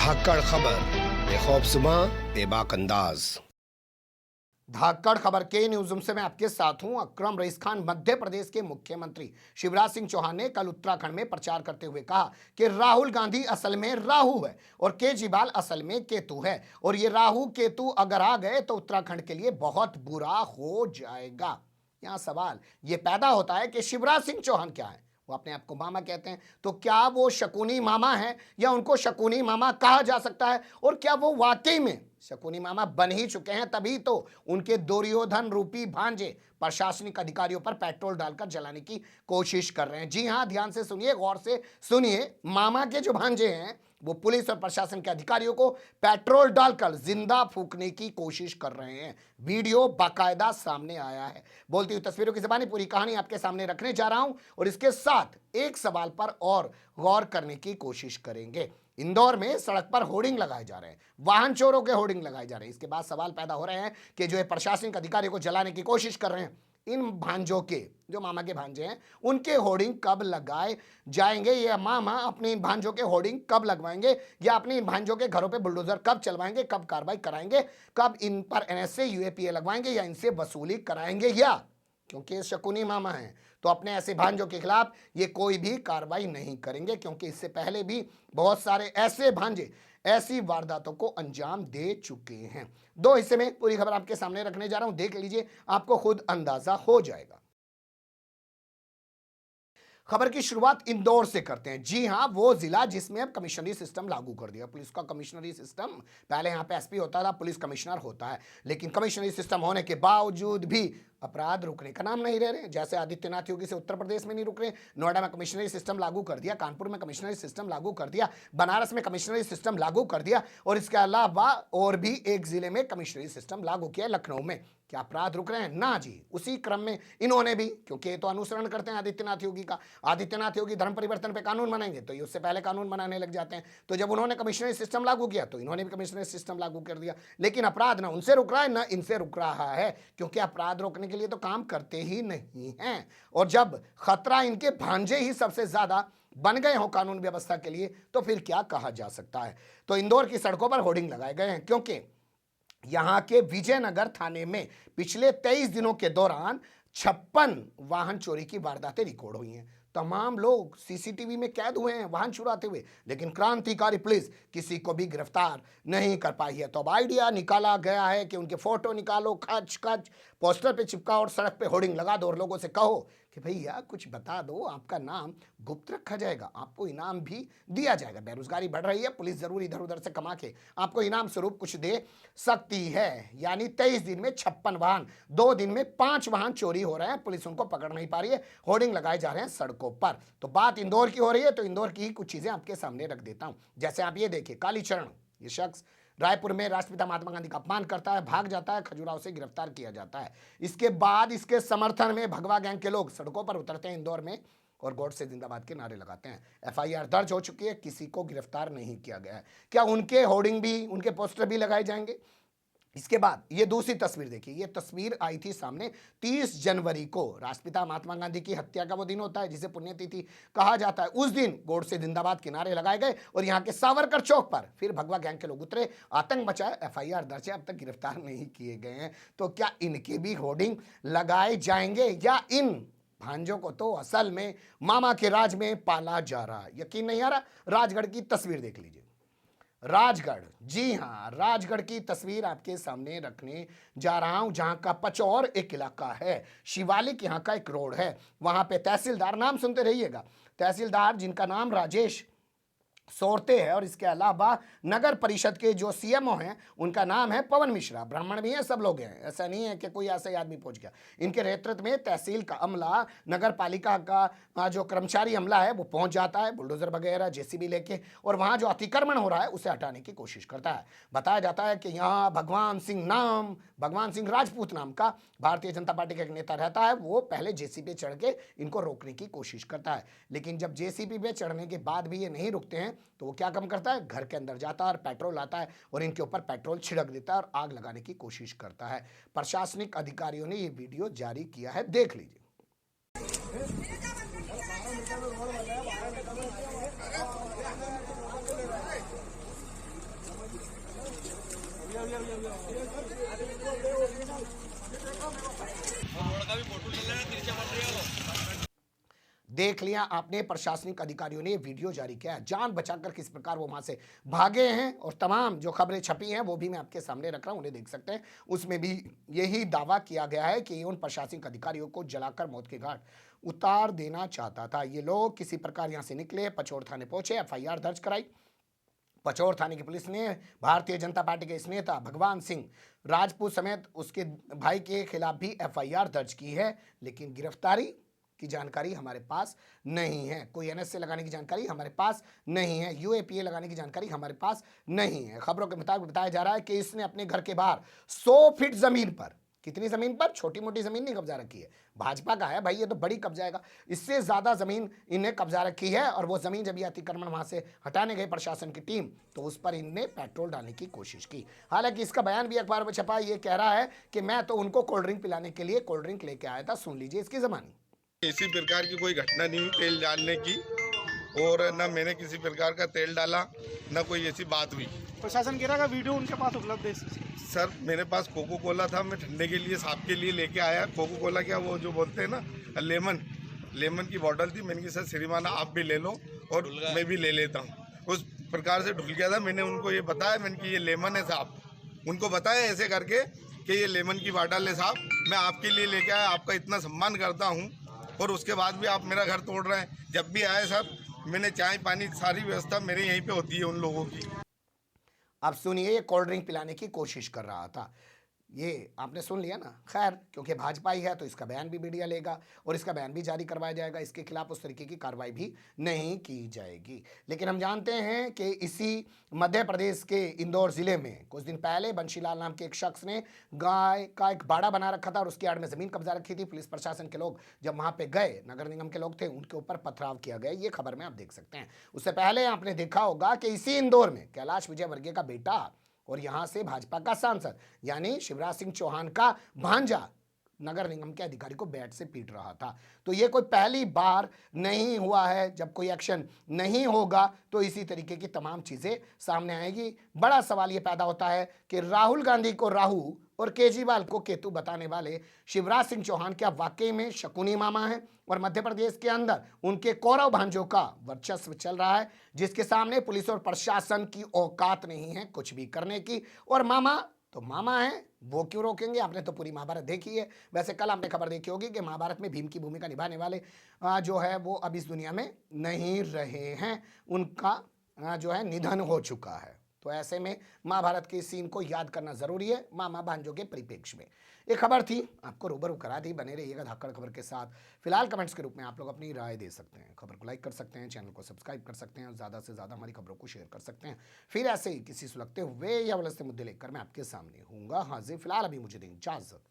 धाकड़ खबर, बेखौफ सुबह, बेबाक अंदाज। धाकड़ खबर के न्यूज़ रूम से मैं आपके साथ हूं अकरम रईस खान। मध्य प्रदेश के मुख्यमंत्री शिवराज सिंह चौहान ने कल उत्तराखंड में प्रचार करते हुए कहा कि राहुल गांधी असल में राहु है और केजरीवाल असल में केतु है, और ये राहु केतु अगर आ गए तो उत्तराखंड के लिए बहुत बुरा हो जाएगा। यहाँ सवाल ये पैदा होता है कि शिवराज सिंह चौहान क्या है? वो अपने आप को मामा कहते हैं, तो क्या वो शकुनी मामा है या उनको शकुनी मामा कहा जा सकता है? और क्या वो वाकई में शकुनी मामा बन ही चुके हैं? तभी तो उनके दुर्योधन रूपी भांजे प्रशासनिक अधिकारियों पर पेट्रोल डालकर जलाने की कोशिश कर रहे हैं। जी हां, ध्यान से सुनिए, गौर से सुनिए। मामा के जो भांजे हैं वो पुलिस और प्रशासन के अधिकारियों को पेट्रोल डालकर जिंदा फूंकने की कोशिश कर रहे हैं। वीडियो बाकायदा सामने आया है। बोलती हुई तस्वीरों की ज़बानी पूरी कहानी आपके सामने रखने जा रहा हूं और इसके साथ एक सवाल पर और गौर करने की कोशिश करेंगे। इंदौर में सड़क पर होर्डिंग लगाए जा रहे हैं, वाहन चोरों के होर्डिंग लगाए जा रहे हैं। इसके बाद सवाल पैदा हो रहे हैं कि जो है प्रशासनिक अधिकारियों को जलाने की कोशिश कर रहे हैं, इन भांजों के, जो मामा के भांजे हैं, उनके होर्डिंग कब लगाए जाएंगे? या मामा अपने इन भांजों के होर्डिंग कब लगवाएंगे? या अपने इन भांजों के घरों पे बुलडोजर कब चलवाएंगे? कब कार्रवाई कराएंगे? कब इन पर एनएसए यूएपीए लगवाएंगे या इनसे वसूली कराएंगे? या क्योंकि ये शकुनी मामा हैं तो अपने ऐसे भांजों के खिलाफ ये कोई भी कार्रवाई नहीं करेंगे, क्योंकि इससे पहले भी बहुत सारे ऐसे भांजे ऐसी वारदातों को अंजाम दे चुके हैं। दो हिस्से में पूरी खबर आपके सामने रखने जा रहा हूं, देख लीजिए, आपको खुद अंदाजा हो जाएगा। खबर की शुरुआत इंदौर से करते हैं। जी हां, वो जिला जिसमें अब कमिश्नरी सिस्टम लागू कर दिया। पुलिस का कमिश्नरी सिस्टम, पहले यहां पे एसपी होता था, पुलिस कमिश्नर होता है, लेकिन कमिश्नरी सिस्टम होने के बावजूद भी अपराध रुकने का नाम नहीं ले रहे। जैसे आदित्यनाथ योगी से उत्तर प्रदेश में नहीं रुक रहे, नोएडा में कमिश्नरी सिस्टम लागू कर दिया, कानपुर में कमिश्नरी सिस्टम लागू कर दिया, बनारस में कमिश्नरी सिस्टम लागू कर दिया, और इसके अलावा और भी एक जिले में कमिश्नरी सिस्टम लागू किया, लखनऊ में। क्या अपराध रुक रहे हैं? ना जी। उसी क्रम में इन्होंने भी, क्योंकि ये तो अनुसरण करते हैं आदित्यनाथ योगी का, आदित्यनाथ योगी धर्म परिवर्तन पे कानून बनाएंगे तो ये उससे पहले कानून बनाने लग जाते हैं। तो जब उन्होंने कमिश्नरी सिस्टम लागू किया तो इन्होंने भी कमिश्नरी सिस्टम लागू कर दिया। लेकिन अपराध ना उनसे रुक रहा है ना इनसे रुक रहा है, क्योंकि अपराध रोकने के लिए तो काम करते ही नहीं हैं। और जब खतरा इनके भांजे ही सबसे ज्यादा बन गए हो कानून व्यवस्था के लिए, तो फिर क्या कहा जा सकता है? तो इंदौर की सड़कों पर होर्डिंग लगाए गए हैं, क्योंकि यहां के विजयनगर थाने में पिछले 23 दिनों के दौरान 56 वाहन चोरी की वारदातें रिकॉर्ड हुई हैं। तमाम लोग सीसीटीवी में कैद हुए हैं वाहन चुराते हुए, लेकिन क्रांतिकारी पुलिस किसी को भी गिरफ्तार नहीं कर पाई है। तो अब आइडिया निकाला गया है कि उनके फोटो निकालो, खच खच पोस्टर पे चिपकाओ और सड़क पे होर्डिंग लगा दो और लोगों से कहो कि भैया कुछ बता दो, आपका नाम गुप्त रखा जाएगा, आपको इनाम भी दिया जाएगा। बेरोजगारी बढ़ रही है, पुलिस जरूर इधर उधर से कमा के आपको इनाम स्वरूप कुछ दे सकती है। यानी 23 दिन में 56 वाहन, 2 दिन में 5 वाहन चोरी हो रहे हैं, पुलिस उनको पकड़ नहीं पा रही है, होर्डिंग लगाए जा रहे हैं सड़कों पर। तो बात इंदौर की हो रही है, तो इंदौर की ही कुछ चीजें आपके सामने रख देता हूं। जैसे आप ये देखिए, कालीचरण, ये शख्स रायपुर में राष्ट्रपिता महात्मा गांधी का अपमान करता है, भाग जाता है, खजुराहो से गिरफ्तार किया जाता है। इसके बाद इसके समर्थन में भगवा गैंग के लोग सड़कों पर उतरते हैं इंदौर में और गॉड से जिंदाबाद के नारे लगाते हैं। एफआईआर दर्ज हो चुकी है, किसी को गिरफ्तार नहीं किया गया है। क्या उनके होर्डिंग भी, उनके पोस्टर भी लगाए जाएंगे? इसके बाद ये दूसरी तस्वीर देखिए। ये तस्वीर आई थी सामने 30 जनवरी को, राष्ट्रपिता महात्मा गांधी की हत्या का वो दिन होता है जिसे पुण्यतिथि कहा जाता है। उस दिन गॉड से जिंदाबाद के नारे लगाए गए और यहाँ के सावरकर चौक पर फिर भगवा गैंग के लोग उतरे, आतंक मचाया, एफआईआर दर्ज है, अब तक गिरफ्तार नहीं किए गए हैं। तो क्या इनके भी होर्डिंग लगाए जाएंगे या इन भांजों को तो असल में मामा के राज में पाला जा रहा है? यकीन नहीं आ रहा? राजगढ़ की तस्वीर देख लीजिए। राजगढ़, जी हां, राजगढ़ की तस्वीर आपके सामने रखने जा रहा हूं, जहां का पचौर एक इलाका है, शिवालिक यहां का एक रोड है। वहां पे तहसीलदार, नाम सुनते रहिएगा, तहसीलदार जिनका नाम राजेश सोरते है, और इसके अलावा नगर परिषद के जो सीएमओ हैं उनका नाम है पवन मिश्रा। ब्राह्मण भी हैं, सब लोग हैं, ऐसा नहीं है कि कोई ऐसा ही आदमी पहुंच गया। इनके नेतृत्व में तहसील का अमला, नगर पालिका का जो कर्मचारी अमला है वो पहुंच जाता है बुलडोजर वगैरह जेसीबी लेके, और वहां जो अतिक्रमण हो रहा है उसे हटाने की कोशिश करता है। बताया जाता है कि यहाँ भगवान सिंह राजपूत नाम का भारतीय जनता पार्टी का एक नेता रहता है। वो पहले जेसीबी चढ़ के इनको रोकने की कोशिश करता है, लेकिन जब जेसीबी पे चढ़ने के बाद भी ये नहीं रुकते हैं तो वो क्या काम करता है, घर के अंदर जाता है और पेट्रोल लाता है और इनके ऊपर पेट्रोल छिड़क देता है और आग लगाने की कोशिश करता है। प्रशासनिक अधिकारियों ने ये वीडियो जारी किया है, देख लीजिए। देख लिया आपने, प्रशासनिक अधिकारियों ने वीडियो जारी किया है, जान बचाकर किस प्रकार वो वहां से भागे हैं। और तमाम जो खबरें छपी हैं वो भी मैं आपके सामने रख रहा हूं, उन्हें देख सकते हैं। उसमें भी यही दावा किया गया है कि उन प्रशासनिक अधिकारियों को जलाकर मौत के घाट उतार देना चाहता था। ये लोग किसी प्रकार यहां से निकले, पचौड़ थाने पहुंचे, FIR दर्ज कराई। पचौड़ थाने की पुलिस ने भारतीय जनता पार्टी के इस नेता भगवान सिंह राजपूत समेत उसके भाई के खिलाफ भी FIR दर्ज की है, लेकिन गिरफ्तारी की जानकारी हमारे पास नहीं है। कोई NSA लगाने की जानकारी हमारे पास नहीं है, UAPA लगाने की जानकारी हमारे पास नहीं है। खबरों के मुताबिक बताया जा रहा है कि इसने अपने घर के बाहर 100 फीट जमीन पर, कितनी जमीन पर, छोटी मोटी जमीन नहीं कब्जा रखी है, भाजपा का है भाई, ये तो बड़ी कब्जाएगा, इससे ज्यादा जमीन इन्हें कब्जा रखी है। और वो जमीन जब ये अतिक्रमण वहां से हटाने गए प्रशासन की टीम, तो उस पर इनने पेट्रोल डालने की कोशिश की। हालांकि इसका बयान भी अखबार में छपा, ये कह रहा है कि मैं तो उनको कोल्ड ड्रिंक पिलाने के लिए कोल्ड ड्रिंक लेके आया था। सुन लीजिए इसकी जबानी। किसी प्रकार की कोई घटना नहीं हुई तेल डालने की, और न मैंने किसी प्रकार का तेल डाला, न कोई ऐसी बात हुई। प्रशासन कह रहा है वीडियो उनके पास उपलब्ध है। सर मेरे पास कोको कोला था, मैं ठंडे के लिए साहब के लिए लेके आया। कोको कोला क्या, वो जो बोलते हैं ना लेमन की बोतल थी। मैंने कहा सर श्रीमान आप भी ले लो और मैं भी ले लेता हूँ। उस प्रकार से ढुल गया था। मैंने उनको ये बताया, मैंने कि ये लेमन है साहब, उनको बताया ऐसे करके कि ये लेमन की बोतल है साहब, मैं आपके लिए लेके आया, आपका इतना सम्मान करता हूँ, और उसके बाद भी आप मेरा घर तोड़ रहे हैं। जब भी आए सर, मैंने चाय पानी सारी व्यवस्था मेरे यहीं पे होती है उन लोगों की। अब सुनिए, ये कोल्ड ड्रिंक पिलाने की कोशिश कर रहा था, ये आपने सुन लिया ना। खैर, क्योंकि भाजपा ही है तो इसका बयान भी मीडिया लेगा और इसका बयान भी जारी करवाया जाएगा, इसके खिलाफ उस तरीके की कार्रवाई भी नहीं की जाएगी। लेकिन हम जानते हैं कि इसी मध्य प्रदेश के इंदौर जिले में कुछ दिन पहले बंशीलाल नाम के एक शख्स ने गाय का एक बाड़ा बना रखा था और उसकी आड़ में जमीन कब्जा रखी थी। पुलिस प्रशासन के लोग जब वहां पे गए, नगर निगम के लोग थे, उनके ऊपर पथराव किया गया। ये खबर में आप देख सकते हैं। उससे पहले आपने देखा होगा कि इसी इंदौर में कैलाश विजयवर्गीय का बेटा और यहां से भाजपा का सांसद यानी शिवराज सिंह चौहान का भांजा नगर निगम के अधिकारी को बैट से पीट रहा था। तो ये कोई पहली बार नहीं हुआ है। जब कोई एक्शन नहीं होगा तो इसी तरीके की तमाम चीजें सामने आएगी। बड़ा सवाल ये पैदा होता है कि राहुल गांधी को राहु और केजरीवाल को केतु बताने वाले शिवराज सिंह चौहान क्या वाकई में शकुनी मामा है और मध्य प्रदेश के अंदर उनके कौरव भांजों का वर्चस्व चल रहा है, जिसके सामने पुलिस और प्रशासन की औकात नहीं है कुछ भी करने की। और मामा तो मामा है, वो क्यों रोकेंगे। आपने तो पूरी महाभारत देखी है। वैसे कल आपने खबर देखी होगी कि महाभारत में भीम की भूमिका निभाने वाले जो है वो अब इस दुनिया में नहीं रहे हैं, उनका जो है निधन हो चुका है। तो ऐसे में महाभारत के सीन को याद करना जरूरी है मामा भांजों के परिप्रेक्ष्य में। ये खबर थी, आपको रूबरू करा दी। बने रहिएगा धाकड़ खबर के साथ। फिलहाल कमेंट्स के रूप में आप लोग अपनी राय दे सकते हैं, खबर को लाइक कर सकते हैं, चैनल को सब्सक्राइब कर सकते हैं और ज़्यादा से ज़्यादा हमारी खबरों को शेयर कर सकते हैं। फिर ऐसे ही किसी सुलगते हुए या उलझते मुद्दे लेकर मैं आपके सामने हूँगा हाजिर। फिलहाल अभी मुझे दें इजाज़त।